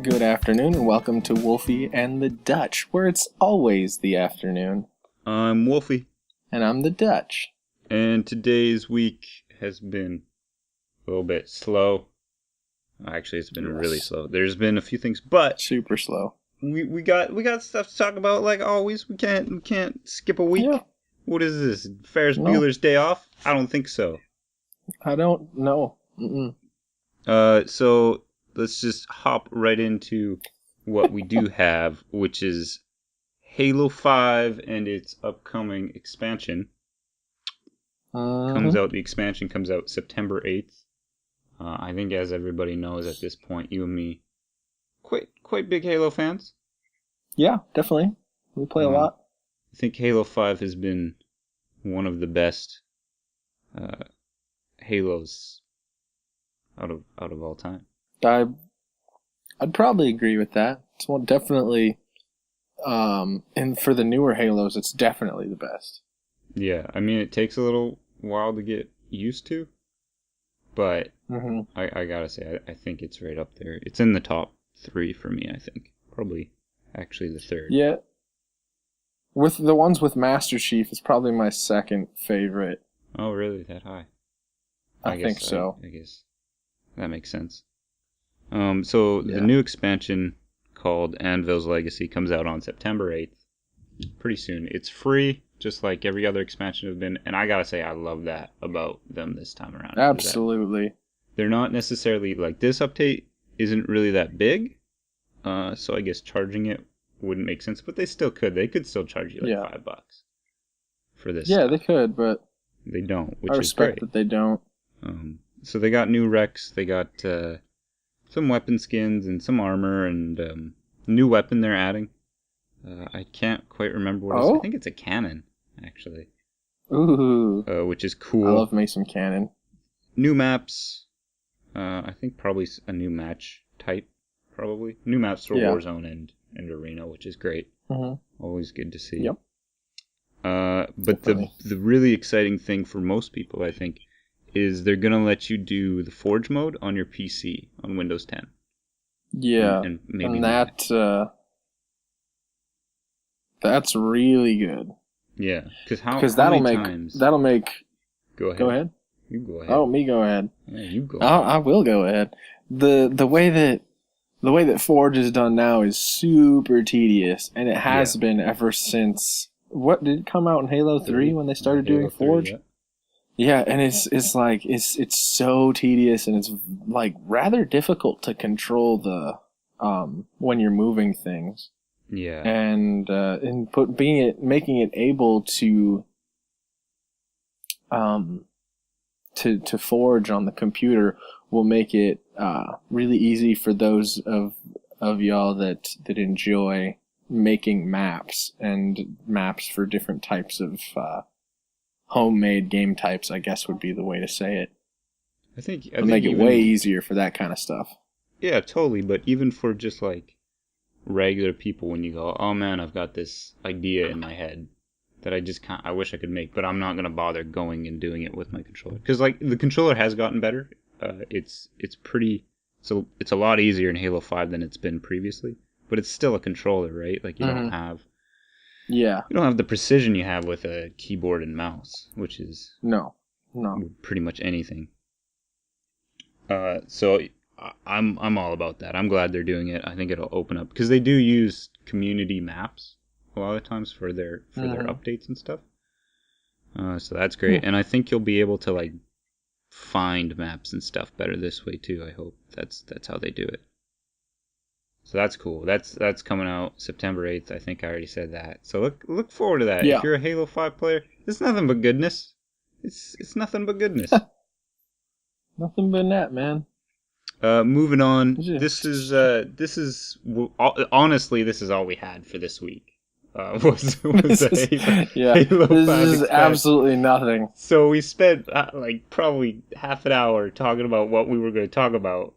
Good afternoon and welcome to Wolfie and the Dutch, where it's always the afternoon. I'm Wolfie. And I'm the Dutch. And today's week has been a little bit slow. Actually, it's been really slow. There's been a few things, but super slow. We got stuff to talk about like always. We can't skip a week. Yeah. What is this? Ferris Bueller's Day Off? I don't think so. I don't know. Mm-mm. So let's just hop right into what we do have, which is Halo 5 and its upcoming expansion. The expansion comes out September 8th. I think, as everybody knows at this point, you and me, quite big Halo fans. Yeah, definitely. We play a lot. I think Halo 5 has been one of the best Halos out of all time. I'd probably agree with that. It's definitely, and for the newer Halos, it's definitely the best. Yeah, I mean, it takes a little while to get used to, but I gotta say, I think it's right up there. It's in the top 3 for me, I think. Probably, actually, the 3rd. Yeah. With the ones with Master Chief, it's probably my second favorite. Oh, really? That high? I think so. I guess that makes sense. The new expansion called Anvils Legacy comes out on September 8th. Pretty soon. It's free, just like every other expansion has been, and I gotta say I love that about them this time around. Absolutely. They're not necessarily, like, this update isn't really that big, so I guess charging it wouldn't make sense, but they still could. They could still charge you like $5 for this. Yeah, they could, but they don't, which I is great. respect that they don't. So they got new Rex, they got some weapon skins and some armor, and new weapon they're adding. I can't quite remember what it is. I think it's a cannon, actually. Ooh. Which is cool. I love me some cannon. New maps. I think probably a new match type, probably. New maps for Warzone and Arena, which is great. Always good to see. Yep. But the really exciting thing for most people, I think, is they're going to let you do the Forge mode on your PC on Windows 10. Yeah. And maybe that's really good. Yeah. Because that'll make... Go ahead. Go ahead. You go ahead. Oh, me go ahead. Yeah, you go ahead. I will go ahead. The way that Forge is done now is super tedious, and it has been ever since... What, did it come out in Halo 3 when they started doing Forge? 3, Yeah, and it's like it's so tedious, and it's like rather difficult to control the when you're moving things. Yeah. And making it able to forge on the computer will make it really easy for those of y'all that enjoy making maps for different types of homemade game types, I guess would be the way to say it. I think make it way easier for that kind of stuff. Yeah, totally. But even for just like regular people, when you go, oh man, I've got this idea in my head that I wish I could make, but I'm not going to bother going and doing it with my controller. Because like the controller has gotten better. It's a lot easier in Halo 5 than it's been previously. But it's still a controller, right? Like you don't have... Yeah. You don't have the precision you have with a keyboard and mouse, which is... No. Pretty much anything. So I'm all about that. I'm glad they're doing it. I think it'll open up... Because they do use community maps a lot of times for their updates and stuff. So that's great. And I think you'll be able to like find maps and stuff better this way too, I hope. That's how they do it. So that's cool. That's coming out September 8th. I think I already said that. So look forward to that. Yeah. If you're a Halo 5 player, it's nothing but goodness. It's nothing but goodness. Nothing but that, man. Moving on. This is honestly, this is all we had for this week. Halo this is absolutely nothing. So we spent like probably half an hour talking about what we were going to talk about.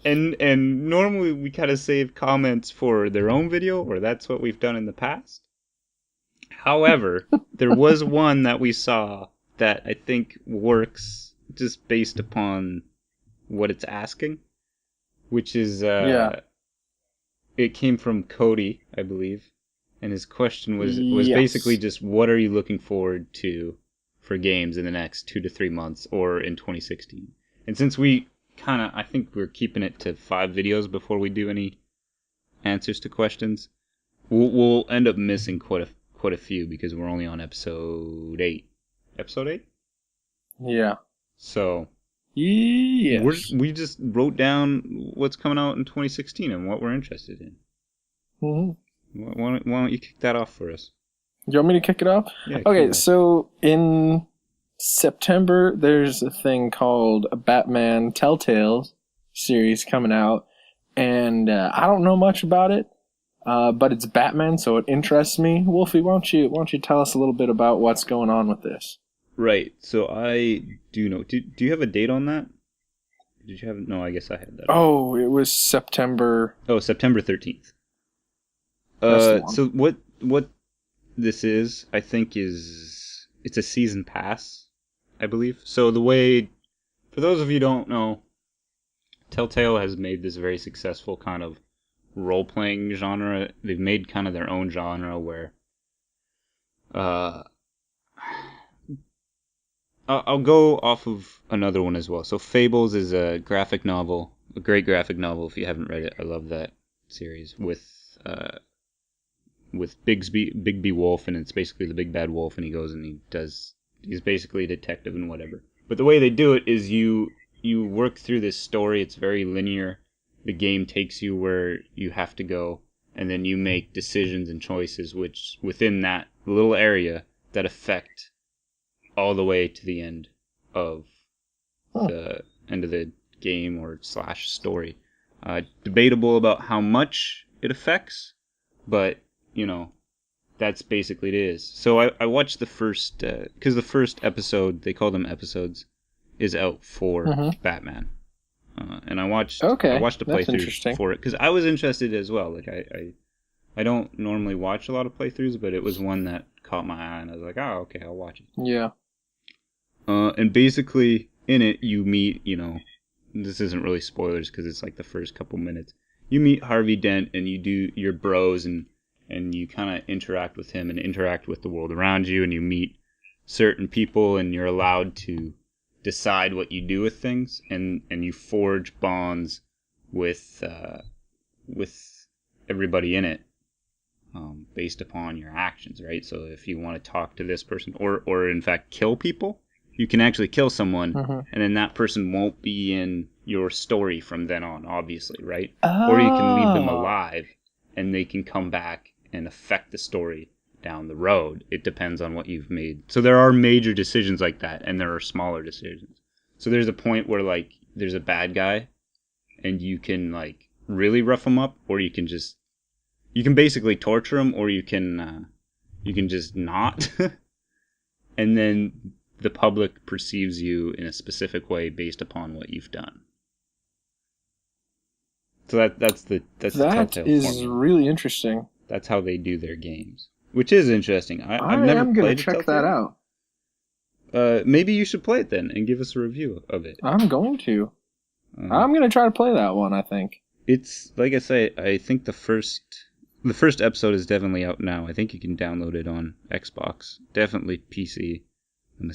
And normally we kind of save comments for their own video, or that's what we've done in the past. However, there was one that we saw that I think works just based upon what it's asking. which is Yeah. it came from Cody, I believe, and his question was Yes. basically just what are you looking forward to for games in the next 2 to 3 months or in 2016. And since we I think we're keeping it to 5 videos before we do any answers to questions, we'll end up missing quite a few because we're only on episode 8. Episode 8? Yeah. So Yes. we just wrote down what's coming out in 2016 and what we're interested in. Mm-hmm. Why don't you kick that off for us? You want me to kick it off? Yeah. Okay, so in September, there's a thing called a Batman Telltale series coming out, and I don't know much about it, but it's Batman, so it interests me. Wolfie, why don't you tell us a little bit about what's going on with this? Right. So I do know. Do you have a date on that? Did you have? No, I guess I had that. Oh, it was September. Oh, September 13th. So what this is, I think, is it's a season pass, I believe. So the way, for those of you who don't know, Telltale has made this very successful kind of role-playing genre. They've made kind of their own genre where, I'll go off of another one as well. So Fables is a graphic novel, a great graphic novel. If you haven't read it, I love that series with Bigby Wolf, and it's basically the big bad wolf, and he goes and he's basically a detective and whatever. But the way they do it is you work through this story. It's very linear. The game takes you where you have to go, and then you make decisions and choices which within that little area that affect all the way to the end of the game or / story. Debatable about how much it affects, but that's basically it is. So I watched the first, because the first episode, they call them episodes, is out for Batman. And I watched a playthrough for it because I was interested as well. Like I don't normally watch a lot of playthroughs, but it was one that caught my eye, and I was like, oh, okay, I'll watch it. Yeah. And basically in it you meet, this isn't really spoilers because it's like the first couple minutes. You meet Harvey Dent and you do your bros and you kind of interact with him and interact with the world around you, and you meet certain people and you're allowed to decide what you do with things, and you forge bonds with everybody in it based upon your actions, right? So if you want to talk to this person or in fact kill people, you can actually kill someone, and then that person won't be in your story from then on, obviously, right? Or you can leave them alive and they can come back and affect the story down the road. It depends on what you've made. So there are major decisions like that, and there are smaller decisions. So there's a point where like there's a bad guy and you can like really rough him up, or you can basically torture him, or you can just not. And then the public perceives you in a specific way based upon what you've done. So that's the Telltale is formula. Really interesting. That's how they do their games, which is interesting. I've never am played gonna check Telltale. that out. Maybe you should play it then and give us a review of it. I'm going to. I'm gonna try to play that one, I think. It's like I say, I think the first episode is definitely out now. I think you can download it on Xbox, definitely PC. I'm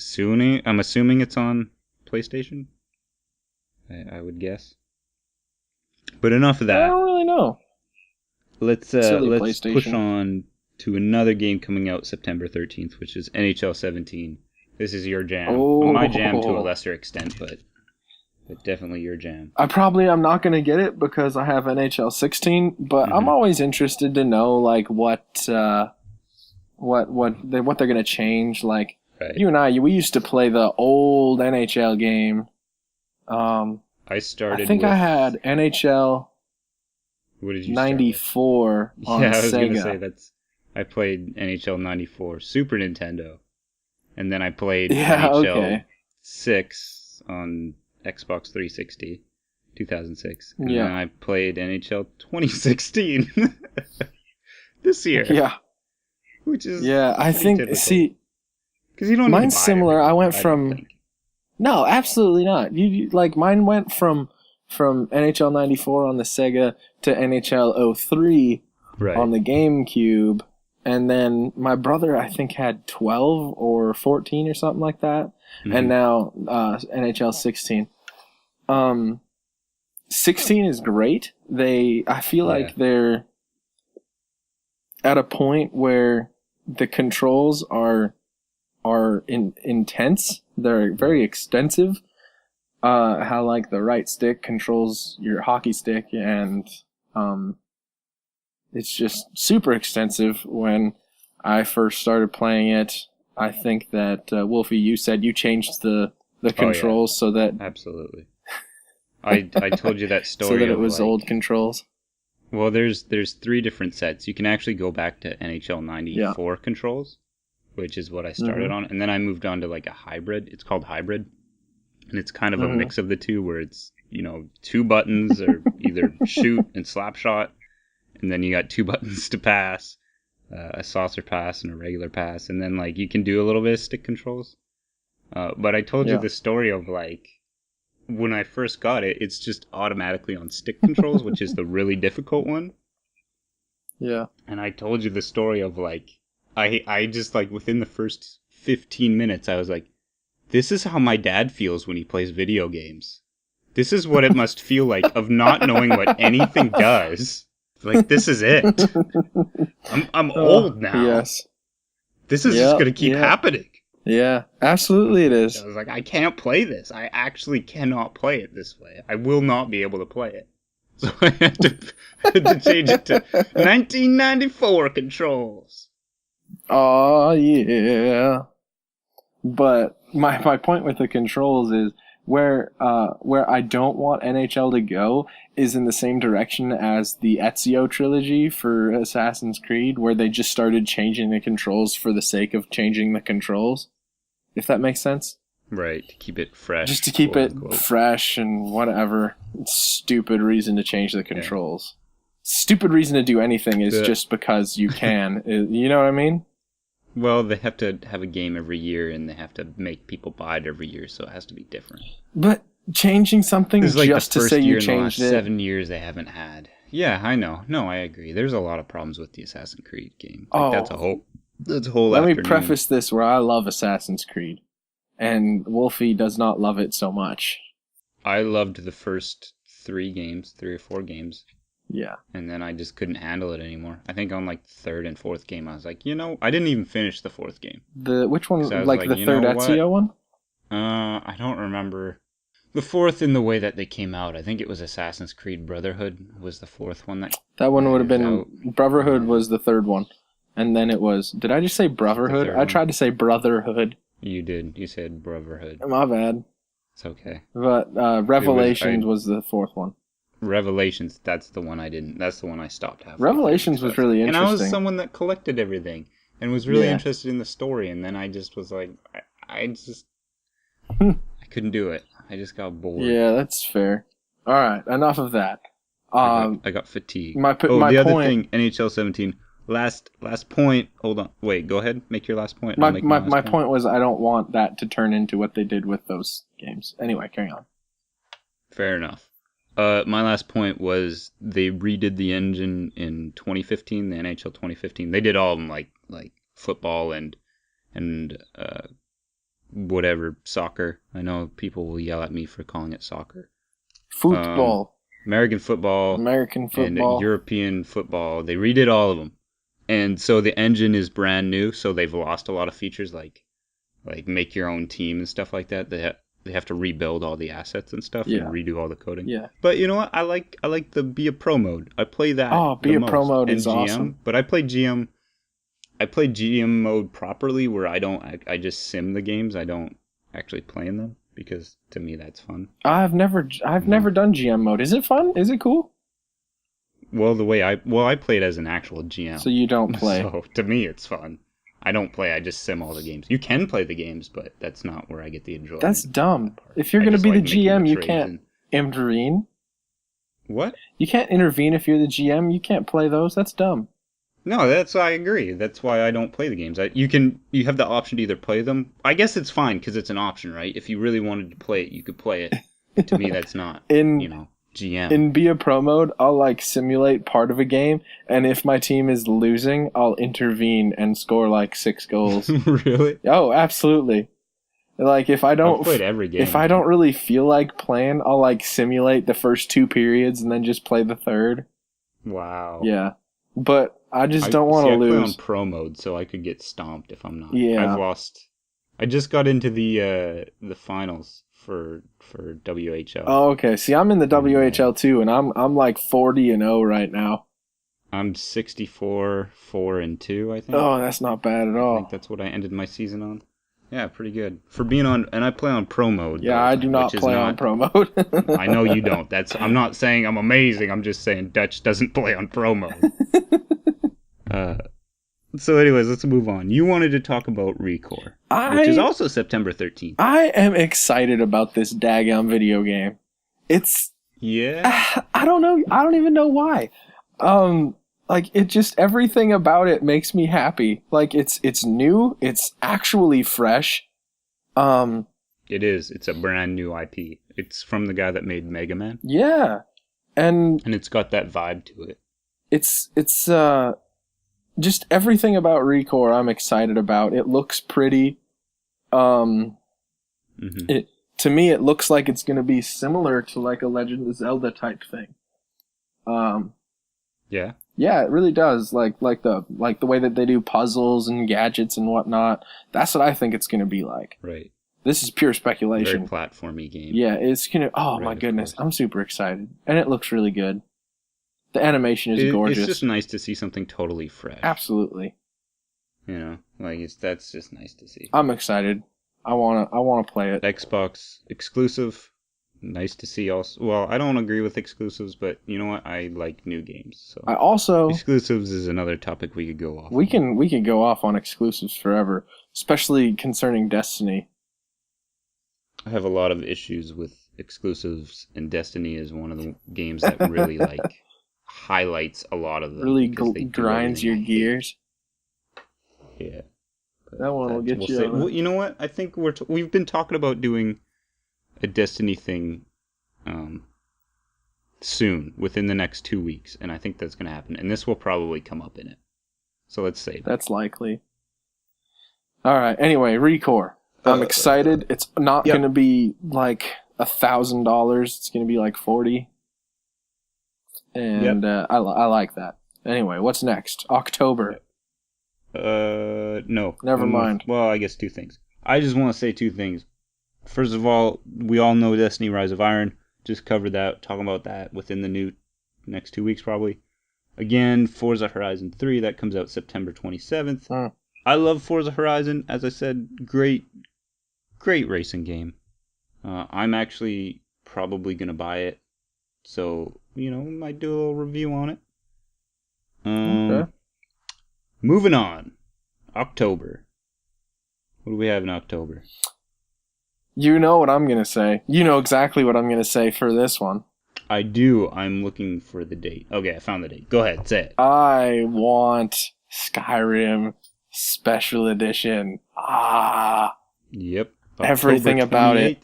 assuming it's on PlayStation. I would guess. But enough of that. I don't really know. Let's push on to another game coming out September 13th, which is NHL 17. This is your jam. Oh. My jam to a lesser extent, but definitely your jam. I'm not going to get it because I have NHL 16, but I'm always interested to know like what they're going to change. Like you and we used to play the old NHL game. I had NHL. What did you 94 on Sega. Yeah, I was going to say I played NHL 94 Super Nintendo, and then I played NHL 6 on Xbox 360 2006, and then I played NHL 2016 this year. Yeah, which is I think typical. See, because you don't. Mine's similar. I went from no, absolutely not. You like mine went from from NHL 94 on the Sega to NHL 03 Right. on the GameCube. And then my brother, I think, had 12 or 14 or something like that. Mhm. And now NHL 16. 16 is great. I feel like they're at a point where the controls are intense. They're very extensive. How like the right stick controls your hockey stick, and it's just super extensive. When I first started playing it, I think that Wolfie, you said you changed the controls so that absolutely. I told you that story so that it of, was like, old controls. Well, there's 3 different sets. You can actually go back to NHL 94 controls, which is what I started on, and then I moved on to like a hybrid. It's called hybrid, and it's kind of a mix of the two, where it's 2 buttons are either shoot and slap shot, and then you got 2 buttons to pass, a saucer pass and a regular pass, and then like you can do a little bit of stick controls. But I told you the story of like when I first got it, it's just automatically on stick controls, which is the really difficult one. Yeah. And I told you the story of like I just like within the first 15 minutes I was like, this is how my dad feels when he plays video games. This is what it must feel like of not knowing what anything does. Like, this is it. I'm old now. Yes. This is just gonna keep happening. Yeah, absolutely it is. I was like, I can't play this. I actually cannot play it this way. I will not be able to play it. So I had to change it to 1994 controls. Oh, yeah. But my point with the controls is where I don't want NHL to go is in the same direction as the Ezio trilogy for Assassin's Creed, where they just started changing the controls for the sake of changing the controls. If that makes sense. Right, to keep it fresh. Just to keep it fresh and whatever. Stupid reason to change the controls. Yeah. Stupid reason to do anything is just because you can. You know what I mean? Well, they have to have a game every year, and they have to make people buy it every year, so it has to be different. But changing something like just to say you changed it. 7 years they haven't had. Yeah, I know. No, I agree. There's a lot of problems with the Assassin's Creed game. Like, that's a whole Let me preface this where I love Assassin's Creed, and Wolfie does not love it so much. I loved the first 3 or 4 games. Yeah. And then I just couldn't handle it anymore. I think on like the 3rd and 4th game, I was like, I didn't even finish the 4th game. Which one? Like the third Ezio one? I don't remember. The 4th in the way that they came out. I think it was Assassin's Creed Brotherhood was the 4th one. That one would have been... Brotherhood was the 3rd one. And then it was... Did I just say Brotherhood? I tried to say Brotherhood. You did. You said Brotherhood. My bad. It's okay. But Revelations was the 4th one. Revelations, that's the one I didn't... That's the one I stopped having. Revelations was really interesting. And I was someone that collected everything. And was really interested in the story. And then I just was like... I couldn't do it. I just got bored. Yeah, that's fair. Alright, enough of that. I got fatigued. My other point, thing, NHL 17... Last point. Hold on. Wait, go ahead. Make your last point. My point was I don't want that to turn into what they did with those games. Anyway, carry on. Fair enough. My last point was they redid the engine in 2015, the NHL 2015. They did all of them like football and whatever, soccer. I know people will yell at me for calling it soccer. Football. American football. And European football. They redid all of them. And so the engine is brand new, so they've lost a lot of features like make your own team and stuff like that. They have to rebuild all the assets and stuff and redo all the coding. Yeah. But you know what? I like the Be a Pro mode. I play that. Oh, Be a Pro mode is awesome. But I play GM. I play GM mode properly, where I just sim the games. I don't actually play in them because to me that's fun. I've never done GM mode. Is it fun? Is it cool? Well, I played as an actual GM. So you don't play. So to me, it's fun. I don't play. I just sim all the games. You can play the games, but that's not where I get the enjoyment. That's dumb. If you're going to be the GM, you can't intervene. What? You can't intervene if you're the GM. You can't play those. That's dumb. No, I agree. That's why I don't play the games. You have the option to either play them. I guess it's fine because it's an option, right? If you really wanted to play it, you could play it. To me, that's not. GM. In Be a Pro mode, I'll like simulate part of a game, and if my team is losing, I'll intervene and score like 6 goals. Really? Oh, absolutely. Like if I don't I've played every game. if I don't really feel like playing, I'll like simulate the first 2 periods and then just play the third. Wow. Yeah. But I just don't want to lose. I play on pro mode, so I could get stomped if I'm not. Yeah. I've lost. I just got into the finals for WHL. Oh, okay. See, I'm in the WHL too, and I'm like 40-0 right now. I'm 64-4-2, I think. Oh, that's not bad at I all. think that's what I ended my season on. Yeah, pretty good. For being on, and I play on pro mode. Yeah, I do not play on pro mode. I know you don't. I'm not saying I'm amazing. I'm just saying Dutch doesn't play on pro mode. So anyways, let's move on. You wanted to talk about Recore, which is also September 13th. I am excited about this daggone video game. It's... Yeah? I don't know. I don't even know why. Like, it just... Everything about it makes me happy. Like, it's new. It's actually fresh. It is. It's a brand new IP. It's from the guy that made Mega Man. Yeah. And it's got that vibe to it. It's just everything about Recore I'm excited about. It looks pretty. To me, it looks like it's going to be similar to like a Legend of Zelda type thing. Yeah. Yeah, it really does. Like the way that they do puzzles and gadgets and whatnot. That's what I think it's going to be like. Right. This is pure speculation. Very platformy game. Yeah, it's going to... Oh, right, my goodness. I'm super excited. And it looks really good. The animation is gorgeous. It's just nice to see something totally fresh. Absolutely. You know, like that's just nice to see. I'm excited. I wanna play it. Xbox exclusive. Nice to see also. Well, I don't agree with exclusives, but you know what? I like new games. So I also... Exclusives is another topic we could go off. We can go off on exclusives forever, especially concerning Destiny. I have a lot of issues with exclusives, and Destiny is one of the games that really like highlights a lot of them. Really grinds your gears. Yeah. That one will get you. Well, you know what? I think we've been talking about doing a Destiny thing soon, within the next 2 weeks, and I think that's going to happen. And this will probably come up in it. So let's save it. That's likely. All right. Anyway, Recore. I'm excited. It's not going to be like $1,000. It's going to be like $40. And I like that. Anyway, what's next? October. No. Never mind. Well, I guess 2 things. I just want to say 2 things. First of all, we all know Destiny Rise of Iron. Just covered that, talking about that within the next 2 weeks probably. Again, Forza Horizon 3, that comes out September 27th. I love Forza Horizon. As I said, great racing game. I'm actually probably going to buy it. So, we might do a little review on it. Okay. Moving on. October. What do we have in October? You know what I'm going to say. You know exactly what I'm going to say for this one. I do. I'm looking for the date. Okay, I found the date. Go ahead, say it. I want Skyrim Special Edition. Yep. Everything about it.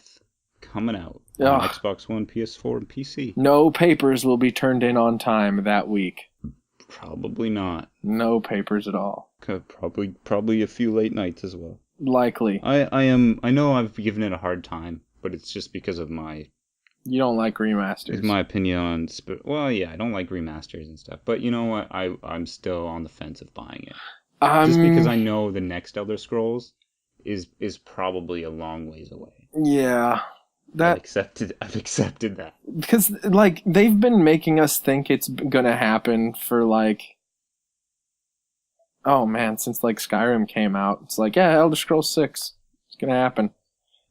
Coming out on Xbox One, PS4, and PC. No papers will be turned in on time that week. Probably not. No papers at all. Probably a few late nights as well. Likely. I know I've given it a hard time, but it's just because of my... You don't like remasters. It's my opinion on... Well, yeah, I don't like remasters and stuff. But you know what? I'm still on the fence of buying it. Just because I know the next Elder Scrolls is probably a long ways away. Yeah. I've accepted that. Because, like, they've been making us think it's gonna happen for, like... Oh, man, since, like, Skyrim came out. It's like, yeah, Elder Scrolls 6. It's gonna happen.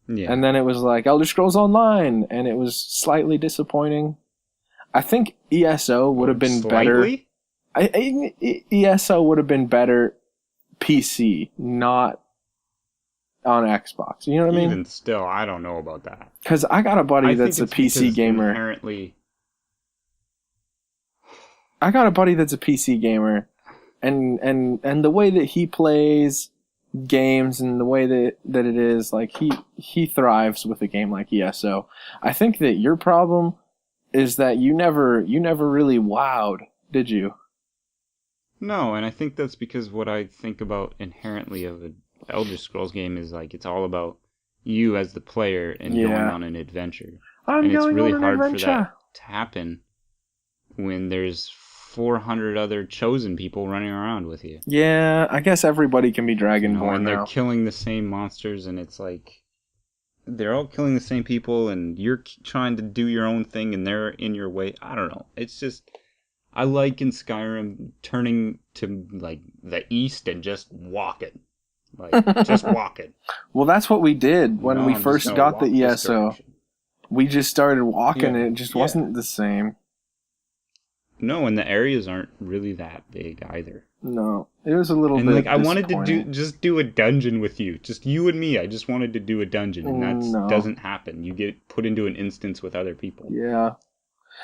Yeah. And then it was like Elder Scrolls Online, and it was slightly disappointing. I think ESO would have been better. ESO would have been better PC, not on Xbox. You know what I mean? Even still, I don't know about that. Because I got a buddy that's a PC gamer. Inherently... I got a buddy that's a PC gamer, and the way that he plays games and the way that it is, like, he thrives with a game like ESO. I think that your problem is that you never really wowed, did you? No, and I think that's because what I think about inherently of an Elder Scrolls game is like it's all about you as the player and going on an adventure. And it's really hard for that to happen when there's 400 other chosen people running around with you. Yeah, I guess everybody can be Dragonborn and they're now. killing the same monsters, and it's like they're all killing the same people, and you're trying to do your own thing, and they're in your way. I don't know. It's just I like in Skyrim turning to like the east and just walking, like just walking. Well, that's what we did when we first got the ESO. We just started walking, and it just wasn't the same. No, and the areas aren't really that big either. No, it was a little bit. And like I wanted to do a dungeon with you, just you and me. I just wanted to do a dungeon, and that doesn't happen. You get put into an instance with other people. Yeah.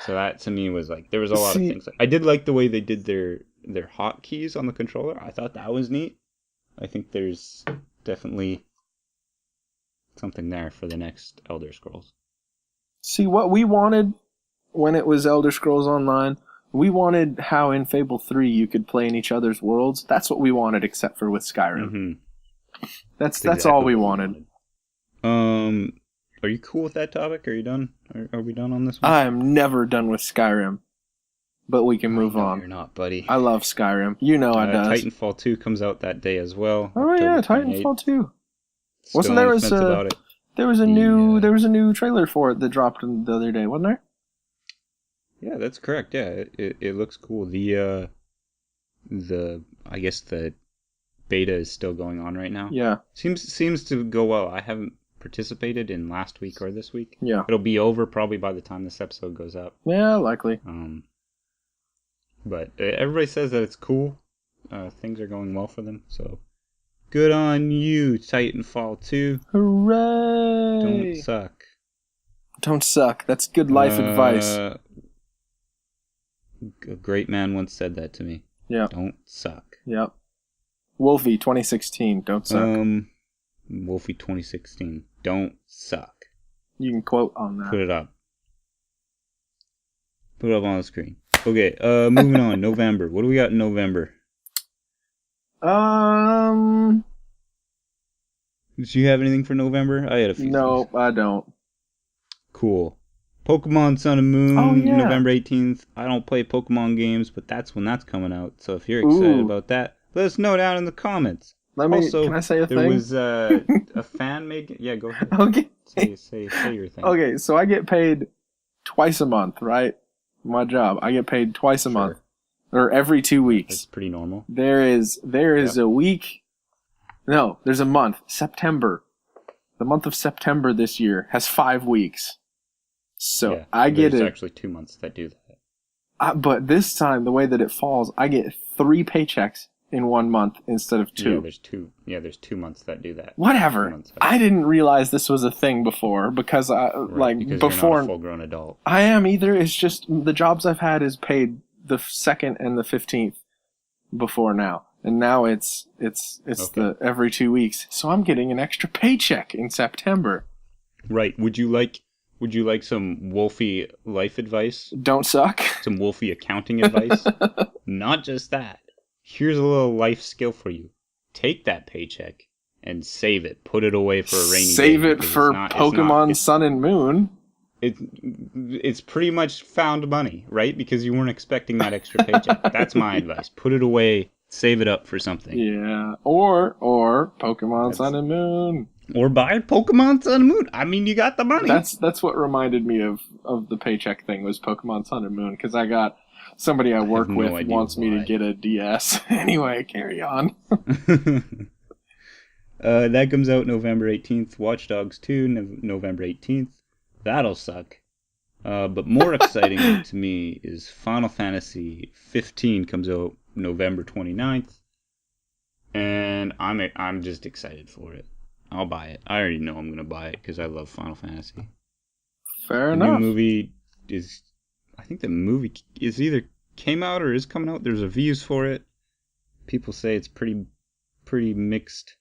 So that to me was like there was a lot of things. I did like the way they did their hotkeys on the controller. I thought that was neat. I think there's definitely something there for the next Elder Scrolls. See, what we wanted when it was Elder Scrolls Online, we wanted how in Fable 3 you could play in each other's worlds. That's what we wanted, except for with Skyrim. Mm-hmm. That's exactly all we wanted. Are you cool with that topic? Are you done? Are we done on this one? I am never done with Skyrim. But we can move on. You're not, buddy. I love Skyrim. You know I does. Titanfall 2 comes out that day as well. Oh yeah, Titanfall 2. Wasn't there was a new trailer for it that dropped the other day, wasn't there? Yeah, that's correct. Yeah, it looks cool. The I guess the beta is still going on right now. Yeah. Seems to go well. I haven't participated in last week or this week. Yeah. It'll be over probably by the time this episode goes up. Yeah, likely. But everybody says that it's cool. Things are going well for them, so good on you, Titanfall 2. Hooray! Don't suck. Don't suck. That's good life advice. A great man once said that to me. Yeah. Don't suck. Yep. Wolfie 2016. Don't suck. Wolfie 2016. Don't suck. You can quote on that. Put it up. Put it up on the screen. Okay, moving on. November. What do we got in November? Did you have anything for November? I had a few. No, things. I don't. Cool. Pokemon Sun and Moon, November 18th. I don't play Pokemon games, but that's when that's coming out. So if you're excited about that, let us know down in the comments. Can I say a thing? There was a fan made... Yeah, go ahead. Okay. Say your thing. Okay, so I get paid twice a month, right? My job. I get paid twice a month. Or every 2 weeks. That's pretty normal. There is a week... No, there's a month. September. The month of September this year has 5 weeks. So I get it. There's actually 2 months that do that. But this time, the way that it falls, I get 3 paychecks in 1 month instead of 2. There's 2 months that do that. Whatever. I didn't realize this was a thing before because because before you're not a full-grown adult. I am either. It's just the jobs I've had is paid the 2nd and the 15th before now. And now it's the every 2 weeks. So I'm getting an extra paycheck in September. Right. Would you like some Wolfie life advice? Don't suck. Some Wolfie accounting advice? Not just that. Here's a little life skill for you. Take that paycheck and save it. Put it away for a rainy day. Save it for Pokemon Sun and Moon. It's pretty much found money, right? Because you weren't expecting that extra paycheck. That's my advice. Put it away. Save it up for something. Yeah. Or Pokemon Sun and Moon. Or buy Pokemon Sun and Moon. I mean, you got the money. That's what reminded me of the paycheck thing was Pokemon Sun and Moon because I got somebody I work with wants me to get a DS. Anyway, carry on. That comes out November 18th. Watch Dogs 2, November 18th. That'll suck. But more exciting to me is Final Fantasy 15 comes out November 29th. And I'm just excited for it. I'll buy it. I already know I'm going to buy it because I love Final Fantasy. Fair enough. The movie is... I think the movie is either came out or is coming out. There's reviews for it. People say it's pretty mixed.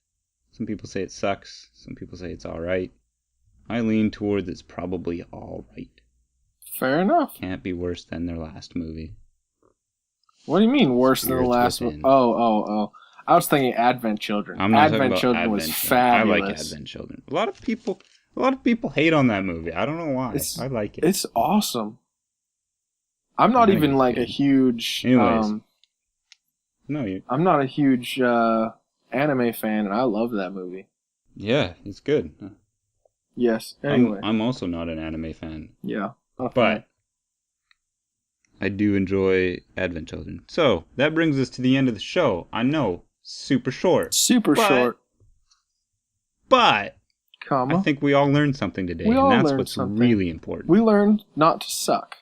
Some people say it sucks. Some people say it's alright. I lean towards it's probably alright. Fair enough. Can't be worse than their last movie. What do you mean worse than the Spirits last Within. one? Oh. I was thinking Advent Children. I'm not talking Advent about Children was Advent Children. I fabulous. like Advent Children. A lot of people hate on that movie. I don't know why. I like it. It's awesome. I'm not even like a huge. Anyways. I'm not a huge anime fan, and I love that movie. Yeah, it's good. Yes. Anyway. I'm also not an anime fan. Yeah. Okay. But I do enjoy Advent Children. So, that brings us to the end of the show. I know, super short. Short. But Comma. I think we all learned something today, and that's what's really important. We learned not to suck.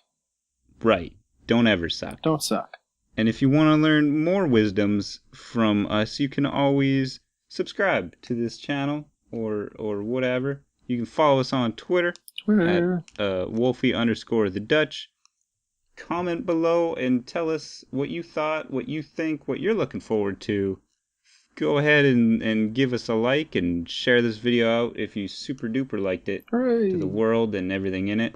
Right. Don't ever suck. Don't suck. And if you want to learn more wisdoms from us, you can always subscribe to this channel or whatever. You can follow us on Twitter. At Wolfie_the Dutch. Comment below and tell us what you thought, what you think, what you're looking forward to. Go ahead and give us a like and share this video out if you super duper liked it. Hooray. To the world and everything in it.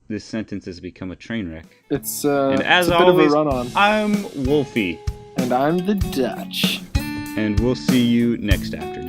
This sentence has become a train wreck. And as it's a always, bit of a run-on. I'm Wolfie. And I'm the Dutch. And we'll see you next after.